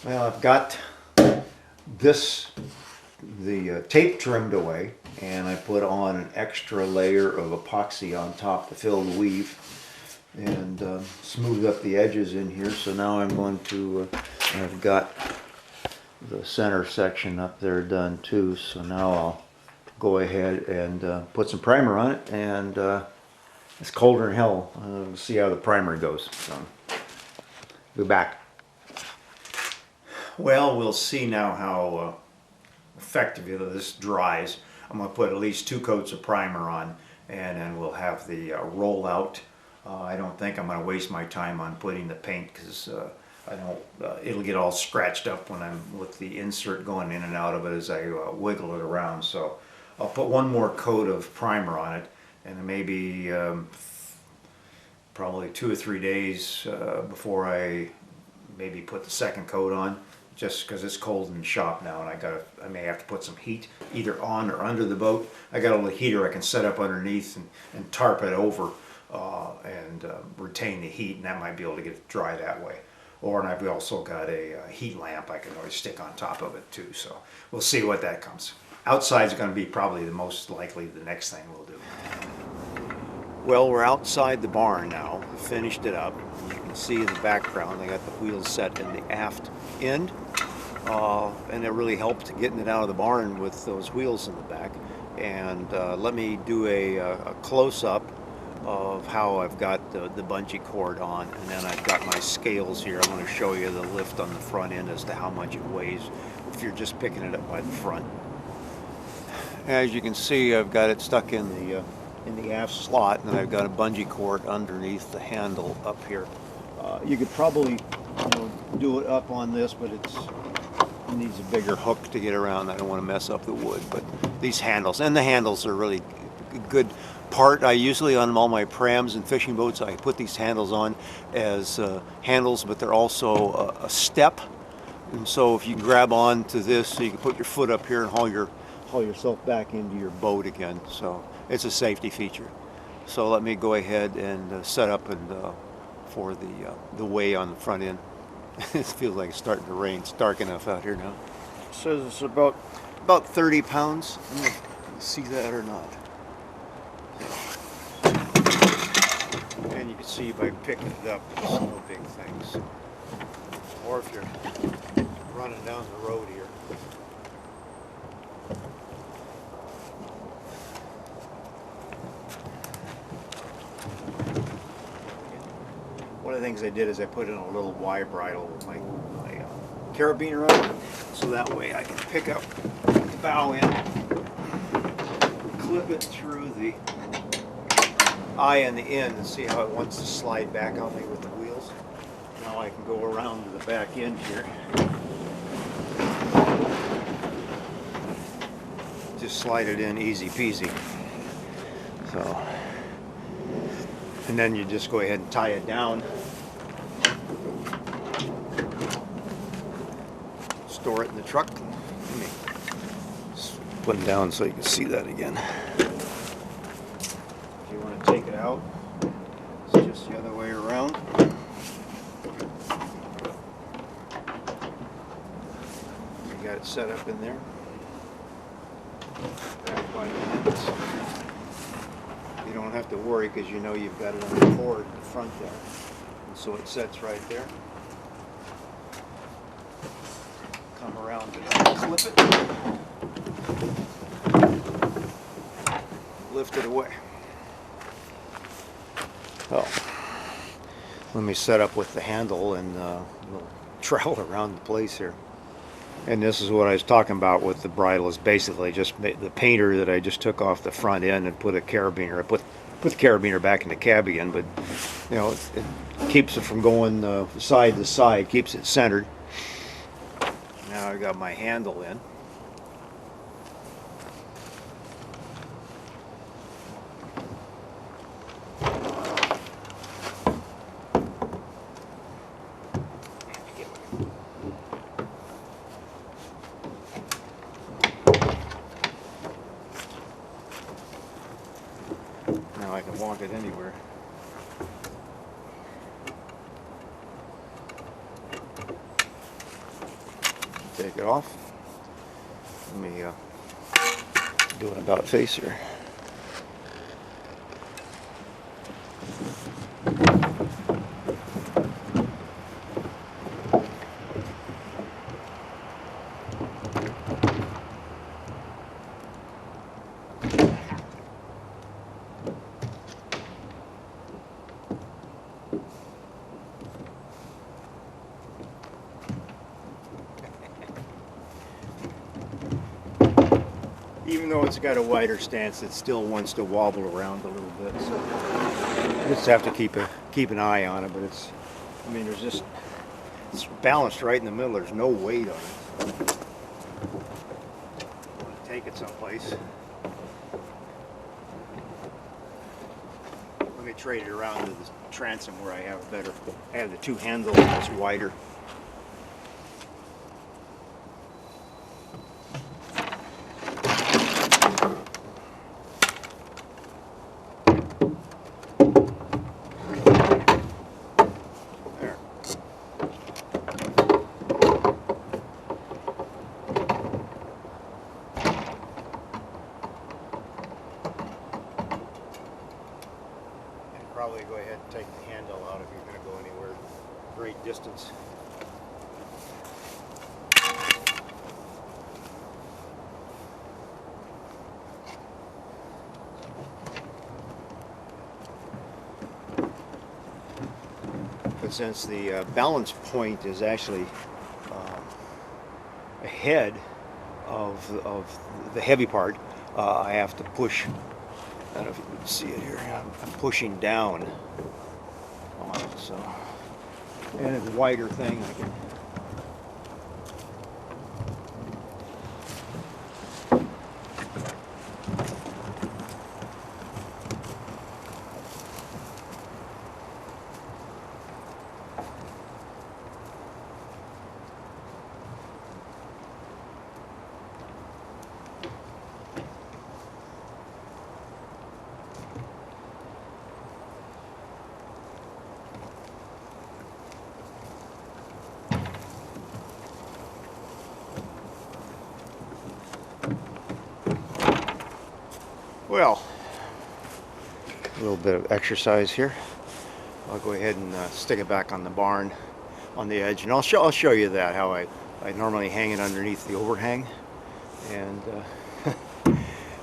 Well, I've got this, the tape trimmed away, and I put on an extra layer of epoxy on top to fill the weave and smooth up the edges in here. So now I'm going to, I've got the center section up there done too. So now I'll go ahead and put some primer on it, and it's colder than hell. We'll see how the primer goes. So, be back. Well, we'll see now how effective this dries. I'm going to put at least 2 coats of primer on, and then we'll have the rollout. I don't think I'm going to waste my time on putting the paint, because I don't. It'll get all scratched up when I'm with the insert going in and out of it as I wiggle it around. So I'll put 1 more coat of primer on it, and then maybe probably 2 or 3 days before I maybe put the 2nd coat on. Just because it's cold in the shop now, and I may have to put some heat either on or under the boat. I got a little heater I can set up underneath and tarp it over and retain the heat, and that might be able to get it dry that way. And I've also got a heat lamp I can always stick on top of it too. So we'll see what that comes. Outside's going to be probably the most likely the next thing we'll do. Well, we're outside the barn now. We finished it up. You can see in the background I got the wheels set in the aft end, and it really helped getting it out of the barn with those wheels in the back. And let me do a close-up of how I've got the bungee cord on, and then I've got my scales here. I'm going to show you the lift on the front end as to how much it weighs if you're just picking it up by the front. As you can see, I've got it stuck in the aft slot, and then I've got a bungee cord underneath the handle up here. You could probably do it up on this, but it needs a bigger hook to get around. I don't want to mess up the wood, but these handles, and the handles are really a good part. I usually, on all my prams and fishing boats, I put these handles on as handles, but they're also a step. And so if you grab on to this, so you can put your foot up here and haul yourself back into your boat again. So it's a safety feature. So let me go ahead and set up and for the weigh on the front end. It feels like it's starting to rain. It's dark enough out here now. It says it's about 30 pounds. I don't know if you can see that or not. And you can see by picking it up, it's no big things. Or if you're running down the road here. One of the things I did is I put in a little Y bridle with my carabiner on it, so that way I can pick up the bow end, clip it through the eye and the end, and see how it wants to slide back on me with the wheels. Now I can go around to the back end here. Just slide it in easy peasy. So, and then you just go ahead and tie it down. Store it in the truck. Let me put it down so you can see that again. If you want to take it out, it's just the other way around. You got it set up in there. Back by the ends. You don't have to worry because you know you've got it on the cord in the front there. And so it sets right there. Come around and clip it. Lift it away. Oh, let me set up with the handle and we'll trowel around the place here. And this is what I was talking about with the bridle, is basically just the painter that I just took off the front end and put a carabiner. I put the carabiner back in the cab again, but it keeps it from going side to side, keeps it centered. Now I got my handle in. Now I can walk it anywhere. take it off. Let me do an about face here. Even though it's got a wider stance, it still wants to wobble around a little bit. So you just have to keep an eye on it. But it's, I mean, it's balanced right in the middle. There's no weight on it. So take it someplace. Let me trade it around to the transom where I have a better. I have the two handles that's wider. Probably go ahead and take the handle out if you're going to go anywhere great distance. But since the balance point is actually ahead of the heavy part, I have to push. I don't know if you can see it here. I'm pushing down on it, so, and it's a wider thing. I can. Well, a little bit of exercise here. I'll go ahead and stick it back on the barn on the edge, and I'll show you that how I normally hang it underneath the overhang. And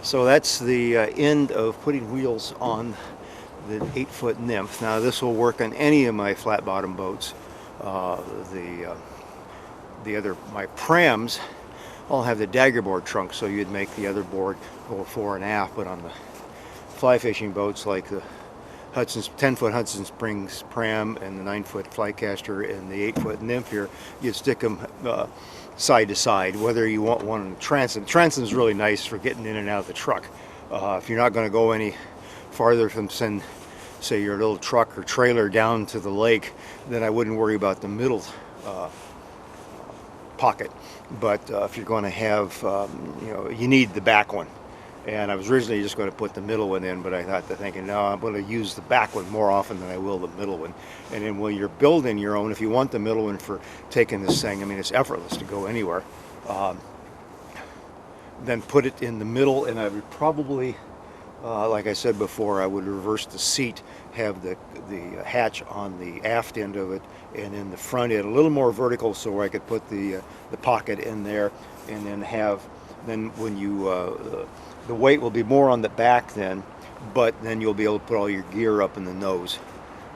so that's the end of putting wheels on the 8-foot Nymph. Now this will work on any of my flat bottom boats. The other, my prams, I'll have the dagger board trunk, so you'd make the other board go fore and aft. But on the fly fishing boats like the 10-foot Hudson Springs pram and the 9-foot Flycaster and the 8-foot Nymph here, you stick them side to side. Whether you want one in the transom. Transom is really nice for getting in and out of the truck. If you're not going to go any farther from, say, your little truck or trailer down to the lake, then I wouldn't worry about the middle pocket. But if you're going to have, you need the back one. And I was originally just going to put the middle one in, but I got to thinking, no, I'm going to use the back one more often than I will the middle one. And then when you're building your own, if you want the middle one for taking this thing, I mean, it's effortless to go anywhere. Then put it in the middle, and I would probably, like I said before, I would reverse the seat, have the hatch on the aft end of it, and in the front end a little more vertical, so I could put the pocket in there, and then when you the weight will be more on the back then, but then you'll be able to put all your gear up in the nose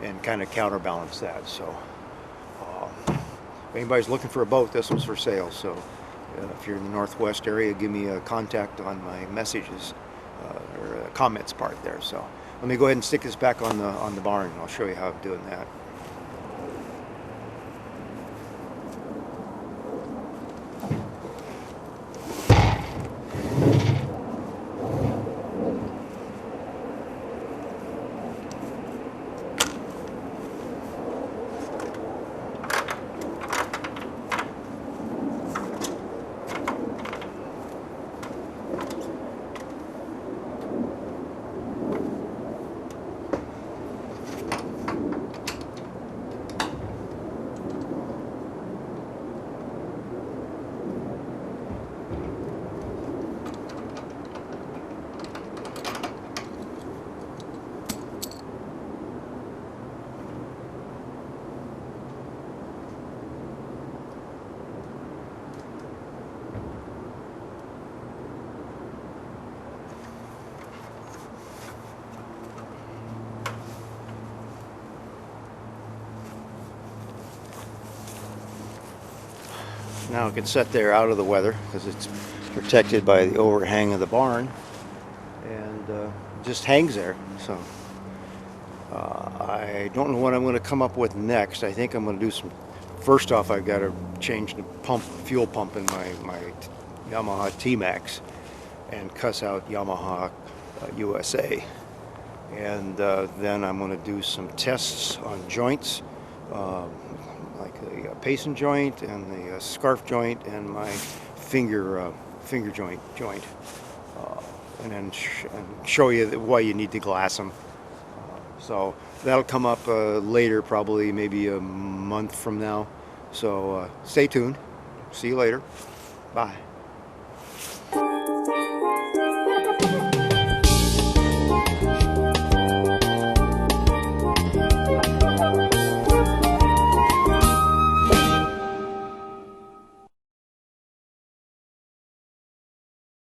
and kind of counterbalance that. So if anybody's looking for a boat, this one's for sale. So if you're in the Northwest area, give me a contact on my messages or comments part there. So let me go ahead and stick this back on the barn, and I'll show you how I'm doing that. Now it can sit there out of the weather because it's protected by the overhang of the barn, and just hangs there. So I don't know what I'm going to come up with next. I think I'm going to do some. First off, I've got to change the fuel pump in my Yamaha Tmax, and cuss out Yamaha USA. And then I'm going to do some tests on joints, like the pacing joint and the scarf joint and my finger joint, and then show you why you need to glass them. So that'll come up later, probably maybe a month from now. So stay tuned. See you later. Bye.